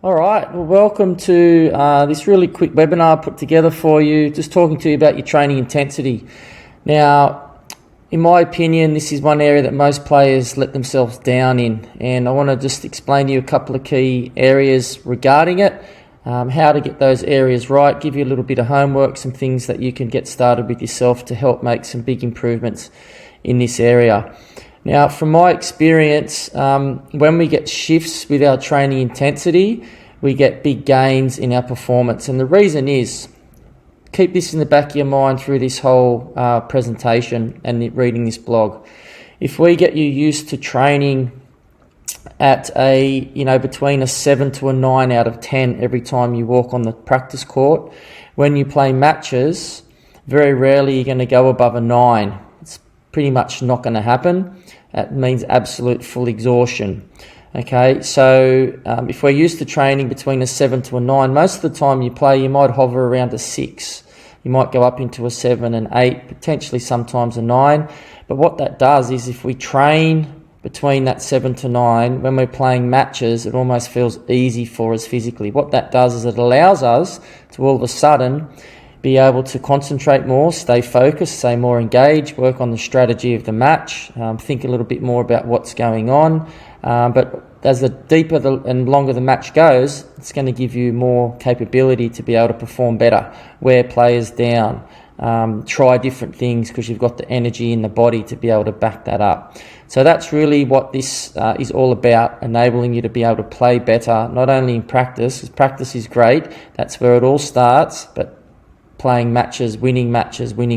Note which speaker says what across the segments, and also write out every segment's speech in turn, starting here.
Speaker 1: All right, well, welcome to this really quick webinar put together for you, just talking to you about your training intensity. Now, in my opinion, this is one area that most players let themselves down in, and I want to just explain to you a couple of key areas regarding it, how to get those areas right, give you a little bit of homework, some things that you can get started with yourself to help make some big improvements in this area. Now, from my experience, when we get shifts with our training intensity, we get big gains in our performance. And the reason is, keep this in the back of your mind through this whole presentation and reading this blog. If we get you used to training at between a 7 to a 9 out of 10 every time you walk on the practice court, when you play matches, very rarely you're going to go above a 9. It's pretty much not going to happen. That means absolute full exhaustion. Okay, so if we're used to training between a 7 to a 9, most of the time you play, you might hover around a 6. You might go up into a 7 and 8, potentially sometimes a 9. But what that does is if we train between that 7 to 9, when we're playing matches, it almost feels easy for us physically. What that does is it allows us to all of a sudden be able to concentrate more, stay focused, stay more engaged, work on the strategy of the match, think a little bit more about what's going on. But as the deeper and longer the match goes, it's going to give you more capability to be able to perform better, wear players down, try different things because you've got the energy in the body to be able to back that up. So that's really what this is all about, enabling you to be able to play better, not only in practice, because practice is great, that's where it all starts, but playing matches, winning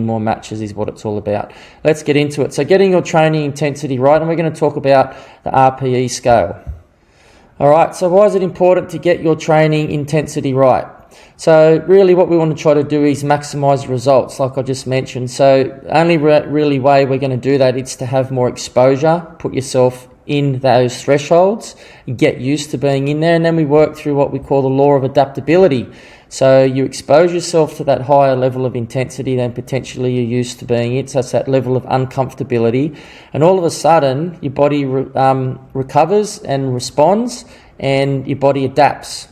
Speaker 1: more matches is what it's all about. Let's get into it. So getting your training intensity right, and we're going to talk about the RPE scale. All right, so why is it important to get your training intensity right? So really what we want to try to do is maximize results, like I just mentioned. So only really way we're going to do that is to have more exposure, put yourself in those thresholds, get used to being in there, and then we work through what we call the law of adaptability. So you expose yourself to that higher level of intensity than potentially you're used to being in, so it's that level of uncomfortability, and all of a sudden your body recovers and responds, and your body adapts.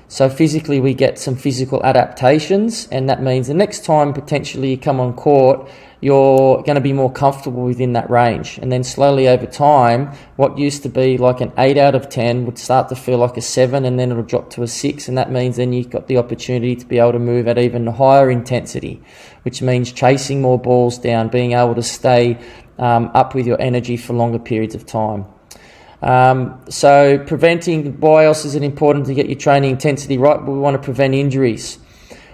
Speaker 1: So physically we get some physical adaptations, and that means the next time potentially you come on court, you're going to be more comfortable within that range. And then slowly over time, what used to be like an 8 out of 10 would start to feel like a 7, and then it'll drop to a 6. And that means then you've got the opportunity to be able to move at even higher intensity, which means chasing more balls down, being able to stay up with your energy for longer periods of time. So preventing, why else is it important to get your training intensity right? We want to prevent injuries.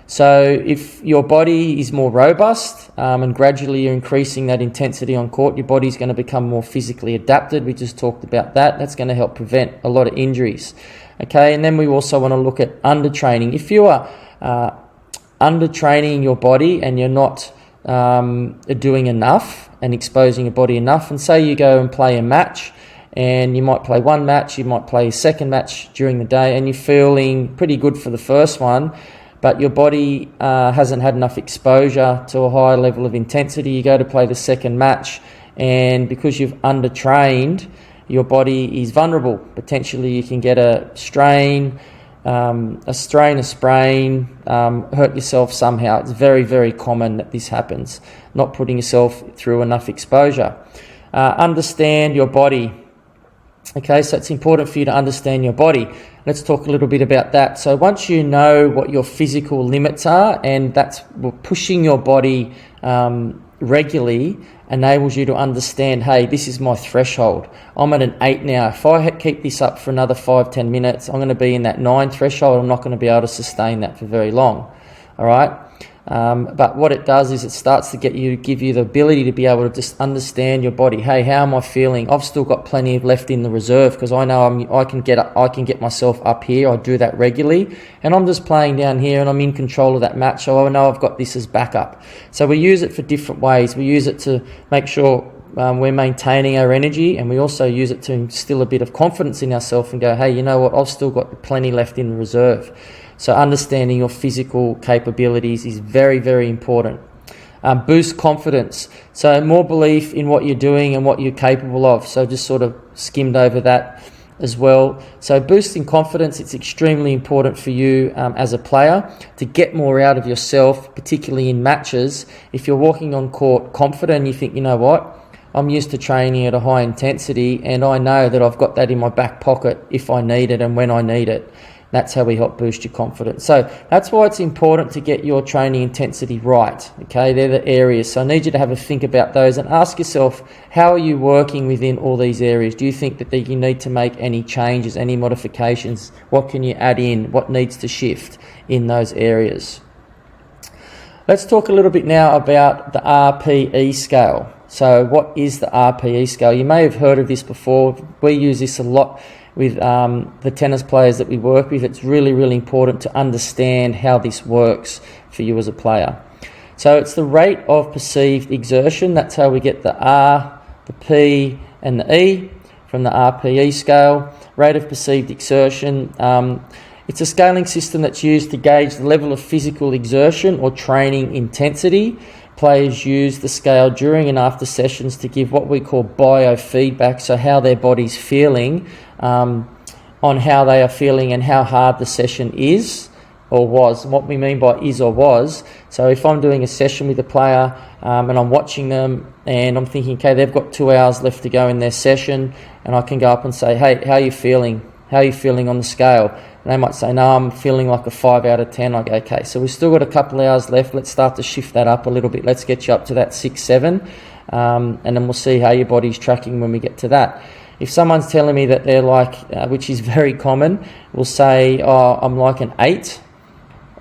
Speaker 1: So if your body is more robust and gradually you're increasing that intensity on court, your body's going to become more physically adapted. We just talked about that. That's going to help prevent a lot of injuries. Okay, and then we also want to look at undertraining. If you are undertraining your body and you're not doing enough and exposing your body enough, and say you go and play a match, and you might play one match, you might play a second match during the day, and you're feeling pretty good for the first one, but your body hasn't had enough exposure to a higher level of intensity. You go to play the second match, and because you've undertrained, your body is vulnerable. Potentially you can get a sprain, hurt yourself somehow. It's very, very common that this happens, not putting yourself through enough exposure. Understand your body. Okay, so it's important for you to understand your body. Let's talk a little bit about that. So once you know what your physical limits are, and that's pushing your body regularly enables you to understand, hey, this is my threshold. I'm at an 8 now. If I keep this up for another 5-10 minutes, I'm going to be in that 9 threshold. I'm not going to be able to sustain that for very long. All right. But what it does is it starts to give you the ability to be able to just understand your body. Hey, how am I feeling? I've still got plenty left in the reserve because I know I can get myself up here. I do that regularly, and I'm just playing down here, and I'm in control of that match. So I know I've got this as backup. So we use it for different ways. We use it to make sure we're maintaining our energy, and we also use it to instill a bit of confidence in ourselves and go, hey, you know what? I've still got plenty left in the reserve. So understanding your physical capabilities is very, very important. Boost confidence. So more belief in what you're doing and what you're capable of. So just sort of skimmed over that as well. So boosting confidence, it's extremely important for you as a player to get more out of yourself, particularly in matches. If you're walking on court confident and you think, you know what, I'm used to training at a high intensity and I know that I've got that in my back pocket if I need it and when I need it. That's how we help boost your confidence. So that's why it's important to get your training intensity right. Okay, they're the areas. So I need you to have a think about those and ask yourself, how are you working within all these areas? Do you think that you need to make any changes, any modifications? What can you add in? What needs to shift in those areas? Let's talk a little bit now about the RPE scale. So what is the RPE scale? You may have heard of this before. We use this a lot with the tennis players that we work with. It's really, really important to understand how this works for you as a player. So it's the rate of perceived exertion. That's how we get the R, the P and the E from the RPE scale. Rate of perceived exertion. It's a scaling system that's used to gauge the level of physical exertion or training intensity. Players use the scale during and after sessions to give what we call biofeedback, so how their body's feeling, on how they are feeling and how hard the session is or was. And what we mean by is or was, so if I'm doing a session with a player and I'm watching them and I'm thinking, okay, they've got 2 hours left to go in their session, and I can go up and say, hey, how are you feeling? How are you feeling on the scale? And they might say, no, I'm feeling like a 5 out of 10. I go, okay, so we've still got a couple of hours left. Let's start to shift that up a little bit. Let's get you up to that 6, 7, and then we'll see how your body's tracking when we get to that. If someone's telling me that they're like, which is very common, we'll say, oh, I'm like an 8,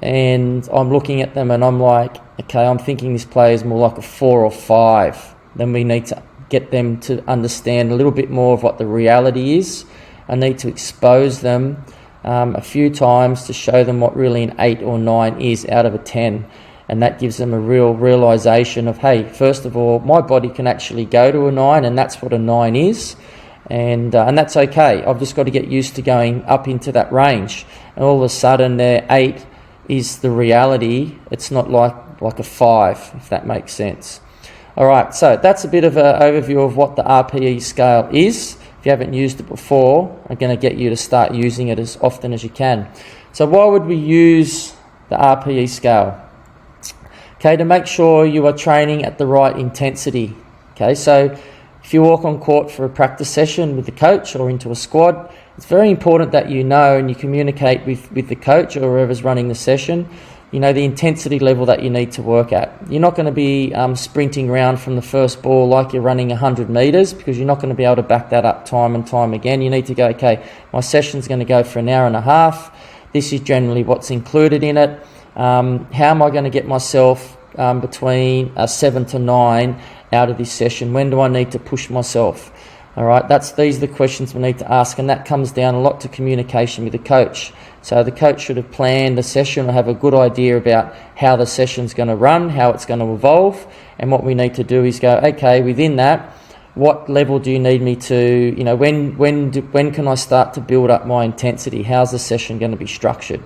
Speaker 1: and I'm looking at them and I'm like, okay, I'm thinking this player is more like a 4 or 5. Then we need to get them to understand a little bit more of what the reality is. I need to expose them a few times to show them what really an 8 or 9 is out of a 10, and that gives them a real realization of, hey, first of all, my body can actually go to a 9, and that's what a 9 is, and that's okay. I've just got to get used to going up into that range, and all of a sudden their 8 is the reality. It's not like a 5, if that makes sense. All right, so that's a bit of an overview of what the RPE scale is. If you haven't used it before, I'm going to get you to start using it as often as you can. So why would we use the RPE scale? Okay, to make sure you are training at the right intensity. Okay, so if you walk on court for a practice session with the coach or into a squad, it's very important that you know and you communicate with the coach or whoever's running the session, you know, the intensity level that you need to work at. You're not going to be sprinting around from the first ball like you're running 100 metres, because you're not going to be able to back that up time and time again. You need to go, okay, my session's going to go for an hour and a half. This is generally what's included in it. How am I going to get myself between 7 to 9 out of this session? When do I need to push myself? All right, these are the questions we need to ask, and that comes down a lot to communication with the coach. So the coach should have planned the session or have a good idea about how the session's going to run, how it's going to evolve, and what we need to do is go, okay, within that, what level do you need me to, you know, when can I start to build up my intensity? How's the session going to be structured?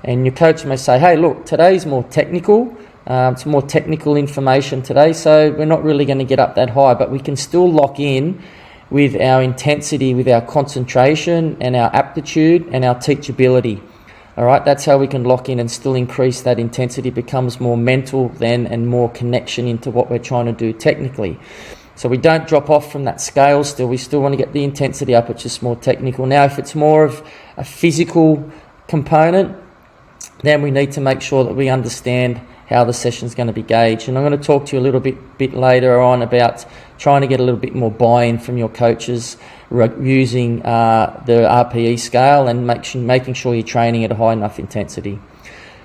Speaker 1: And your coach may say, hey, look, today's more technical. It's more technical information today, so we're not really going to get up that high, but we can still lock in with our intensity, with our concentration and our aptitude and our teachability. All right, that's how we can lock in and still increase that intensity. It becomes more mental then and more connection into what we're trying to do technically. So we don't drop off from that scale still. We still want to get the intensity up. It's just more technical. Now, if it's more of a physical component, then we need to make sure that we understand how the session's going to be gauged. And I'm going to talk to you a little bit later on about trying to get a little bit more buy-in from your coaches using the RPE scale and making sure you're training at a high enough intensity.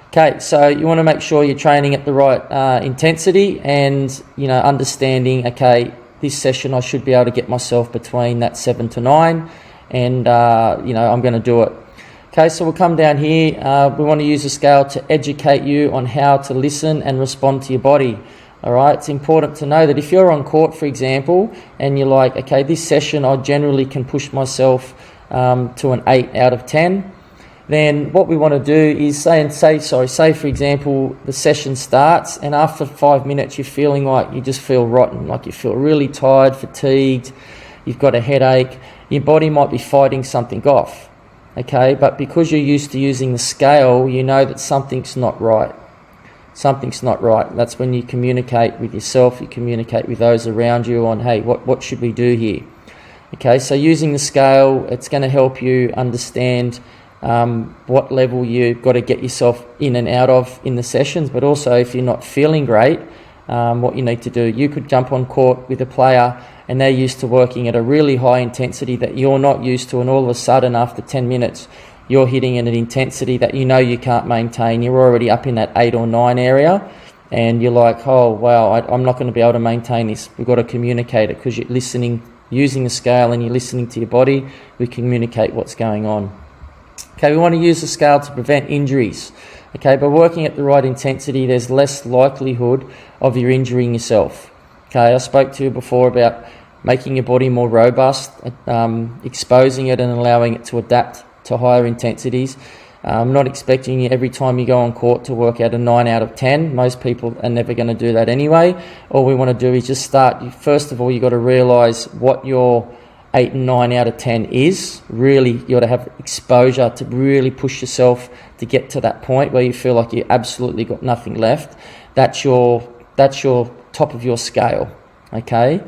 Speaker 1: Okay, so you want to make sure you're training at the right intensity and, you know, understanding, okay, this session I should be able to get myself between that 7 to 9 and, you know, I'm going to do it. Okay, so we'll come down here. We want to use the scale to educate you on how to listen and respond to your body. All right, it's important to know that if you're on court, for example, and you're like, okay, this session I generally can push myself to an 8 out of 10, then what we want to do is say for example, the session starts and after 5 minutes you're feeling like you just feel rotten, like you feel really tired, fatigued, you've got a headache, your body might be fighting something off, okay? But because you're used to using the scale, you know that something's not right. Something's not right. That's when you communicate with yourself, you communicate with those around you on, hey, what should we do here? Okay, so using the scale, it's going to help you understand what level you've got to get yourself in and out of in the sessions, but also if you're not feeling great, what you need to do. You could jump on court with a player and they're used to working at a really high intensity that you're not used to, and all of a sudden after 10 minutes you're hitting at an intensity that you know you can't maintain. You're already up in that 8 or 9 area and you're like, oh wow, I'm not going to be able to maintain this. We've got to communicate it, because you're listening, using the scale, and you're listening to your body. We communicate what's going on. Okay, we want to use the scale to prevent injuries. Okay, by working at the right intensity, there's less likelihood of you injuring yourself. Okay, I spoke to you before about making your body more robust, exposing it and allowing it to adapt to higher intensities. I'm not expecting you every time you go on court to work out a 9 out of 10. Most people are never going to do that anyway. All we want to do is just start. First of all, you've got to realise what your 8 and 9 out of 10 is. Really, you got to have exposure to really push yourself to get to that point where you feel like you absolutely got nothing left. That's your top of your scale, okay?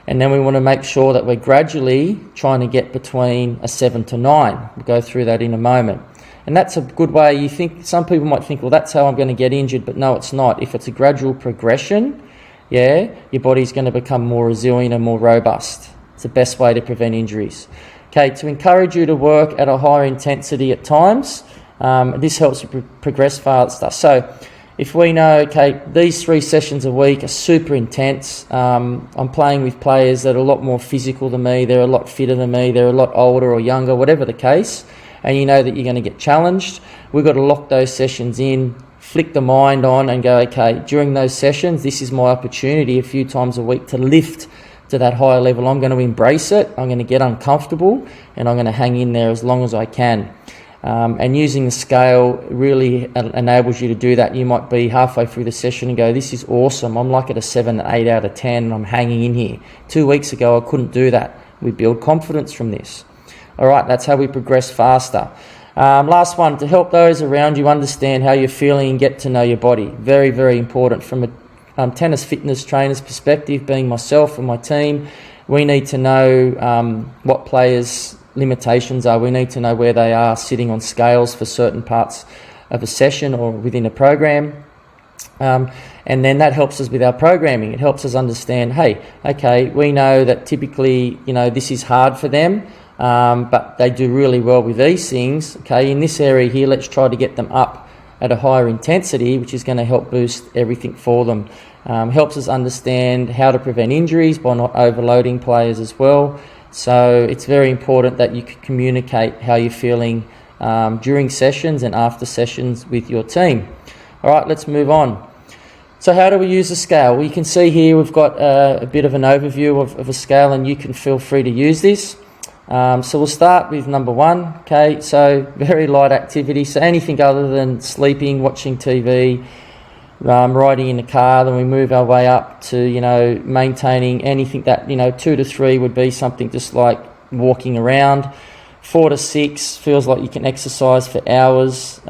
Speaker 1: And then we want to make sure that we're gradually trying to get between a 7 to 9. We'll go through that in a moment. And that's a good way. You think, some people might think, well, that's how I'm going to get injured, but no, it's not. If it's a gradual progression, yeah, your body's going to become more resilient and more robust. It's the best way to prevent injuries. Okay, to encourage you to work at a higher intensity at times, this helps you progress faster. So if we know, okay, these 3 sessions a week are super intense, I'm playing with players that are a lot more physical than me, they're a lot fitter than me, they're a lot older or younger, whatever the case, and you know that you're going to get challenged, we've got to lock those sessions in, flick the mind on and go, okay, during those sessions, this is my opportunity a few times a week to lift to that higher level. I'm going to embrace it, I'm going to get uncomfortable, and I'm going to hang in there as long as I can. And using the scale really enables you to do that. You might be halfway through the session and go, this is awesome, I'm like at a 7, 8 out of 10, I'm hanging in here. 2 weeks ago, I couldn't do that. We build confidence from this. All right, that's how we progress faster. Last one, to help those around you understand how you're feeling and get to know your body. Very, very important. From a tennis fitness trainer's perspective, being myself and my team, we need to know what players' limitations are. We need to know where they are sitting on scales for certain parts of a session or within a program. And then that helps us with our programming. It helps us understand, hey, okay, we know that typically, this is hard for them, but they do really well with these things. Okay, in this area here, let's try to get them up at a higher intensity, which is going to help boost everything for them. Helps us understand how to prevent injuries by not overloading players as well. So it's very important that you can communicate how you're feeling during sessions and after sessions with your team. All right, let's move on. So how do we use the scale? Well, you can see here we've got a bit of an overview of a scale, and you can feel free to use this. So we'll start with number 1. Okay, so very light activity. So anything other than sleeping, watching TV, riding in the car. Then we move our way up to, maintaining anything that, 2 to 3 would be something just like walking around. 4 to 6 feels like you can exercise for hours.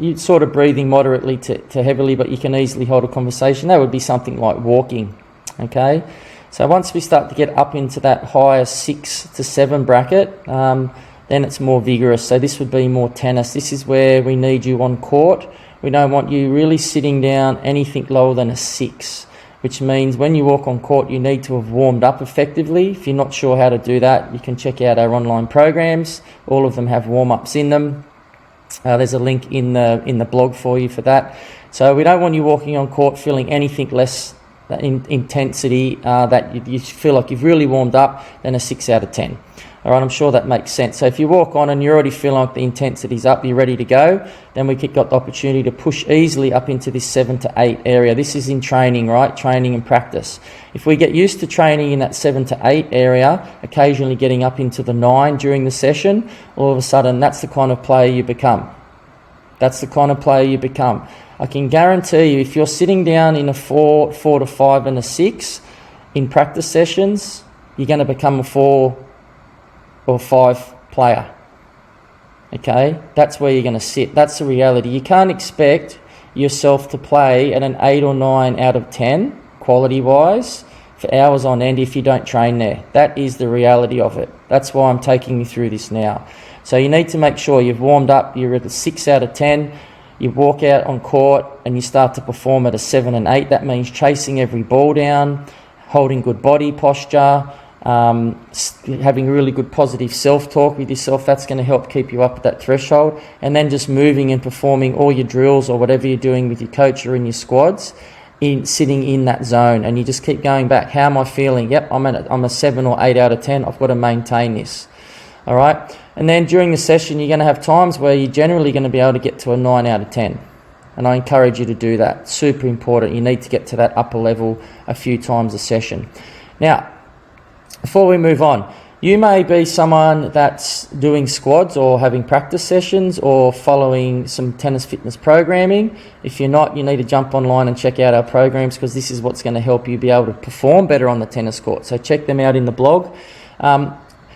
Speaker 1: You're sort of breathing moderately to heavily, but you can easily hold a conversation. That would be something like walking, okay? So once we start to get up into that higher 6 to 7 bracket, then it's more vigorous. So this would be more tennis. This is where we need you on court. We don't want you really sitting down anything lower than a 6, which means when you walk on court, you need to have warmed up effectively. If you're not sure how to do that, you can check out our online programs. All of them have warm-ups in them. There's a link in the blog for you for that. So we don't want you walking on court feeling anything less intensity that you feel like you've really warmed up than a 6 out of 10. All right, I'm sure that makes sense. So if you walk on and you already feel like the intensity's up, you're ready to go, then we got the opportunity to push easily up into this 7 to 8 area. This is in training, right? Training and practice. If we get used to training in that 7 to 8 area, occasionally getting up into the 9 during the session, all of a sudden that's the kind of player you become. That's the kind of player you become. I can guarantee you, if you're sitting down in a 4 to 5 and a 6 in practice sessions, you're going to become a 4 or 5 player. Okay, that's where you're going to sit. That's the reality. You can't expect yourself to play at an 8 or 9 out of 10 quality-wise for hours on end if you don't train there. That is the reality of it. That's why I'm taking you through this now. So you need to make sure you've warmed up, you're at a 6 out of 10, you walk out on court and you start to perform at a 7 and 8. That means chasing every ball down, holding good body posture, having really good positive self-talk with yourself. That's going to help keep you up at that threshold. And then just moving and performing all your drills or whatever you're doing with your coach or in your squads, sitting in that zone. And you just keep going back. How am I feeling? Yep, I'm a 7 or 8 out of 10. I've got to maintain this. All right. And then during the session, you're going to have times where you're generally going to be able to get to a 9 out of 10. And I encourage you to do that. Super important. You need to get to that upper level a few times a session. Now, before we move on, you may be someone that's doing squads or having practice sessions or following some tennis fitness programming. If you're not, you need to jump online and check out our programs, because this is what's going to help you be able to perform better on the tennis court. So check them out in the blog.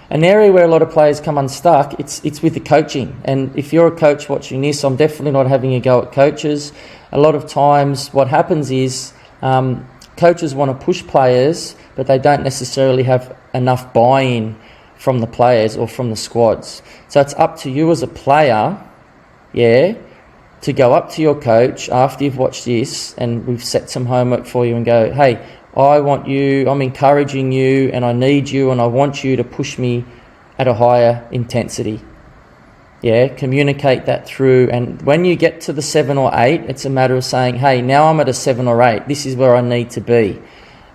Speaker 1: An area where a lot of players come unstuck, it's with the coaching. And if you're a coach watching this, I'm definitely not having a go at coaches. A lot of times what happens is coaches want to push players, but they don't necessarily have enough buy-in from the players or from the squads. So it's up to you as a player, to go up to your coach after you've watched this and we've set some homework for you and go, hey, I'm encouraging you and I need you and I want you to push me at a higher intensity. Communicate that through. And when you get to the 7 or 8, it's a matter of saying, hey, now I'm at a 7 or 8. This is where I need to be.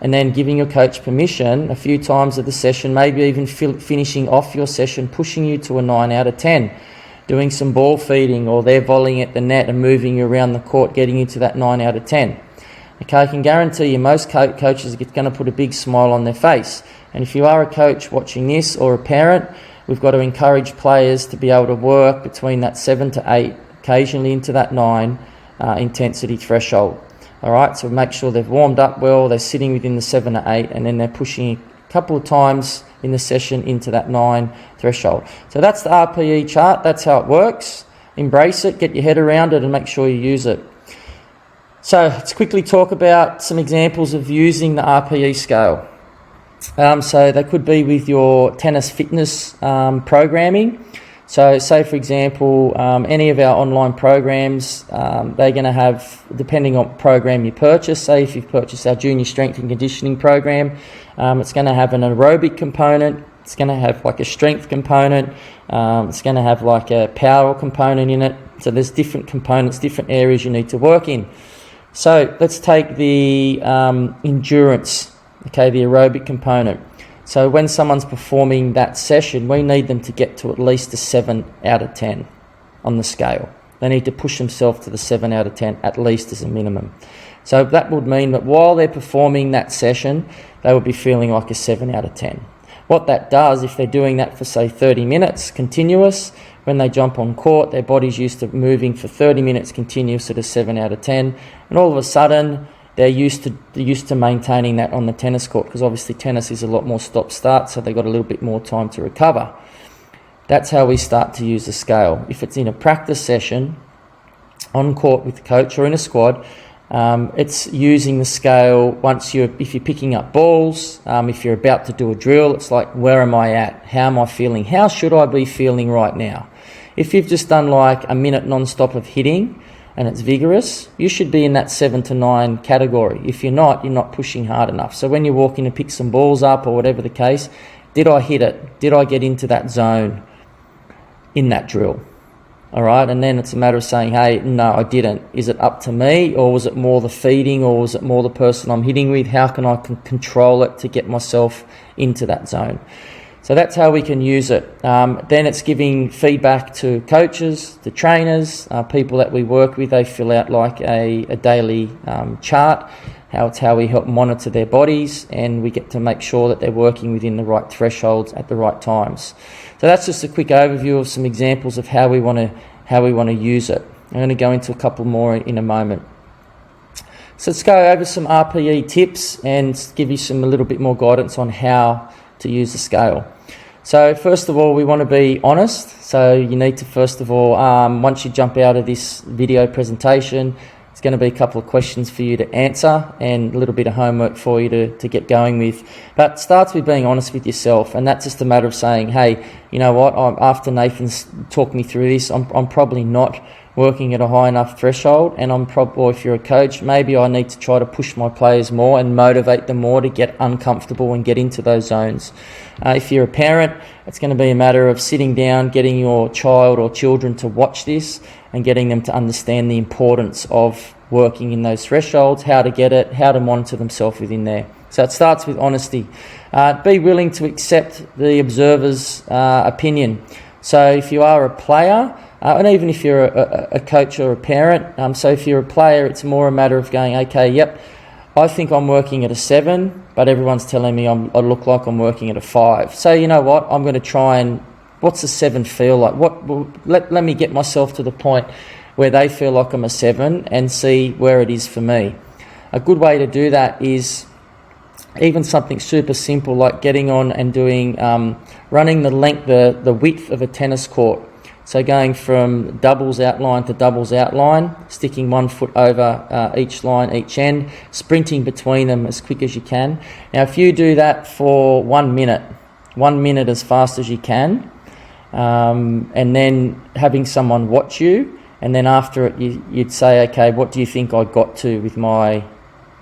Speaker 1: And then giving your coach permission a few times of the session, maybe even finishing off your session, pushing you to a 9 out of 10, doing some ball feeding, or they're volleying at the net and moving you around the court, getting you to that 9 out of 10. Okay, I can guarantee you most coaches are going to put a big smile on their face. And if you are a coach watching this or a parent, we've got to encourage players to be able to work between that 7 to 8, occasionally into that 9 intensity threshold. All right, so make sure they've warmed up well, they're sitting within the 7 to 8, and then they're pushing a couple of times in the session into that 9 threshold. So that's the RPE chart. That's how it works. Embrace it, get your head around it, and make sure you use it. So let's quickly talk about some examples of using the RPE scale. So they could be with your tennis fitness programming. So say, for example, any of our online programs, they're going to have, depending on program you purchase, say if you've purchased our junior strength and conditioning program, it's going to have an aerobic component, it's going to have like a strength component, it's going to have like a power component in it. So there's different components, different areas you need to work in. So let's take the endurance, the aerobic component. So when someone's performing that session, we need them to get to at least a 7 out of 10 on the scale. They need to push themselves to the 7 out of 10 at least as a minimum. So that would mean that while they're performing that session, they would be feeling like a 7 out of 10. What that does, if they're doing that for say 30 minutes continuous, when they jump on court, their body's used to moving for 30 minutes continuous at a 7 out of 10, and all of a sudden they're used to maintaining that on the tennis court, because obviously tennis is a lot more stop-start, so they've got a little bit more time to recover. That's how we start to use the scale. If it's in a practice session on court with the coach or in a squad, it's using the scale if you're picking up balls, if you're about to do a drill, it's like, where am I at? How am I feeling? How should I be feeling right now? If you've just done like a minute non-stop of hitting and it's vigorous, you should be in that 7 to 9 category. If you're not pushing hard enough. So when you walk in to pick some balls up or whatever the case, did I hit it? Did I get into that zone in that drill? All right, and then it's a matter of saying, hey, no, I didn't. Is it up to me, or was it more the feeding, or was it more the person I'm hitting with? How can I control it to get myself into that zone? So that's how we can use it. Then it's giving feedback to coaches, to trainers, people that we work with. They fill out like a daily chart. It's how we help monitor their bodies, and we get to make sure that they're working within the right thresholds at the right times. So that's just a quick overview of some examples of how we want to use it. I'm going to go into a couple more in a moment. So let's go over some RPE tips and give you a little bit more guidance on how to use the scale. So first of all, we want to be honest. So you need to, first of all, once you jump out of this video presentation, it's going to be a couple of questions for you to answer and a little bit of homework for you to get going with. But it starts with being honest with yourself, and that's just a matter of saying, hey, you know what, after Nathan's talked me through this, I'm probably not working at a high enough threshold, and or if you're a coach, maybe I need to try to push my players more and motivate them more to get uncomfortable and get into those zones. If you're a parent, it's going to be a matter of sitting down, getting your child or children to watch this and getting them to understand the importance of working in those thresholds, how to get it, how to monitor themselves within there. So it starts with honesty. Be willing to accept the observer's opinion. So if you are a player, and even if you're a coach or a parent, so if you're a player, it's more a matter of going, okay, yep, I think I'm working at a 7, but everyone's telling me I look like I'm working at a 5. So you know what, I'm going to try and, what's a 7 feel like? Let me get myself to the point where they feel like I'm a 7 and see where it is for me. A good way to do that is even something super simple like getting on and doing, running the width of a tennis court. So going from doubles outline to doubles outline, sticking 1 foot over each line, each end, sprinting between them as quick as you can. Now, if you do that for 1 minute, 1 minute as fast as you can, and then having someone watch you, and then after it, you'd say, okay, what do you think I got to with my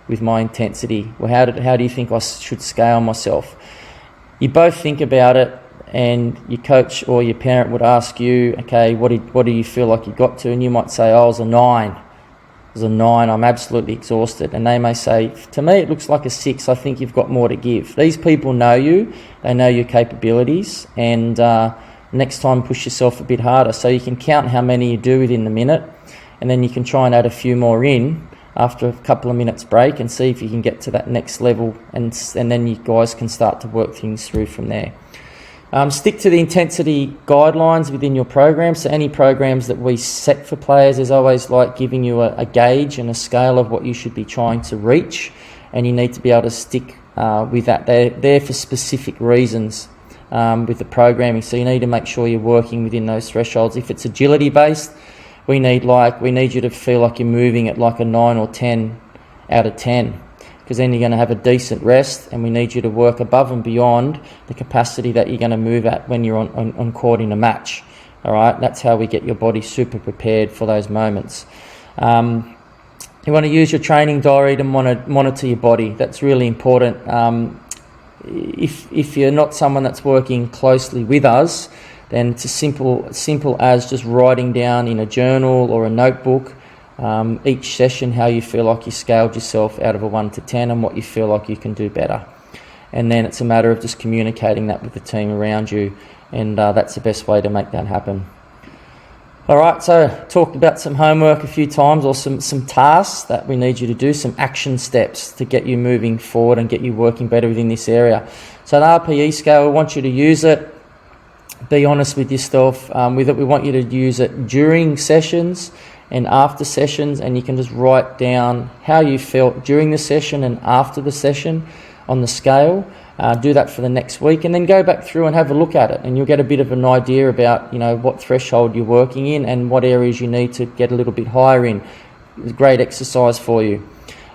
Speaker 1: intensity? Well, how do you think I should scale myself? You both think about it, and your coach or your parent would ask you, okay, what do you feel like you got to? And you might say, oh, it was a 9. It was a 9, I'm absolutely exhausted. And they may say, to me, it looks like a 6, I think you've got more to give. These people know you, they know your capabilities, and next time push yourself a bit harder. So you can count how many you do within the minute, and then you can try and add a few more in after a couple of minutes break and see if you can get to that next level, and then you guys can start to work things through from there. Stick to the intensity guidelines within your program. So any programs that we set for players is always like giving you a gauge and a scale of what you should be trying to reach, and you need to be able to stick with that. They're there for specific reasons with the programming, so you need to make sure you're working within those thresholds. If it's agility based, we need you to feel like you're moving at like a 9 or 10 out of 10. Because then you're going to have a decent rest, and we need you to work above and beyond the capacity that you're going to move at when you're on court in a match. All right, that's how we get your body super prepared for those moments. You want to use your training diary to monitor your body. That's really important. If you're not someone that's working closely with us, then it's as simple as just writing down in a journal or a notebook each session how you feel like you scaled yourself out of a 1 to 10 and what you feel like you can do better. And then it's a matter of just communicating that with the team around you, and that's the best way to make that happen. All right, so talked about some homework a few times, or some tasks that we need you to do, some action steps to get you moving forward and get you working better within this area. So an RPE scale, we want you to use it. Be honest with yourself with it. We want you to use it during sessions and after sessions, and you can just write down how you felt during the session and after the session on the scale. Do that for the next week, and then go back through and have a look at it, and you'll get a bit of an idea about what threshold you're working in and what areas you need to get a little bit higher in. It's a great exercise for you.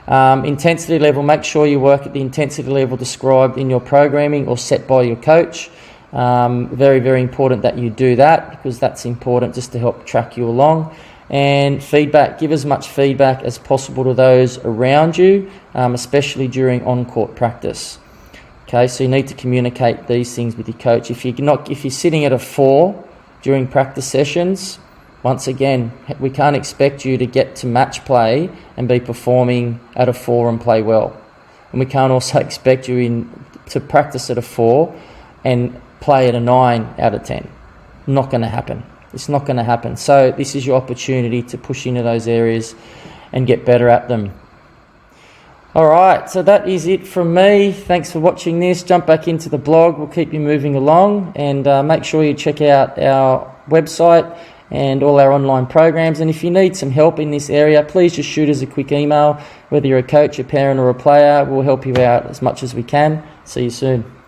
Speaker 1: Intensity level, make sure you work at the intensity level described in your programming or set by your coach. Very, very important that you do that, because that's important just to help track you along. And feedback, give as much feedback as possible to those around you, especially during on-court practice. Okay, so you need to communicate these things with your coach. If you're sitting at a 4 during practice sessions, once again, we can't expect you to get to match play and be performing at a 4 and play well. And we can't also expect you to practice at a 4 and play at a 9 out of 10. Not going to happen. It's not going to happen. So this is your opportunity to push into those areas and get better at them. All right, so that is it from me. Thanks for watching this. Jump back into the blog. We'll keep you moving along, and make sure you check out our website and all our online programs. And if you need some help in this area, please just shoot us a quick email. Whether you're a coach, a parent, or a player, we'll help you out as much as we can. See you soon.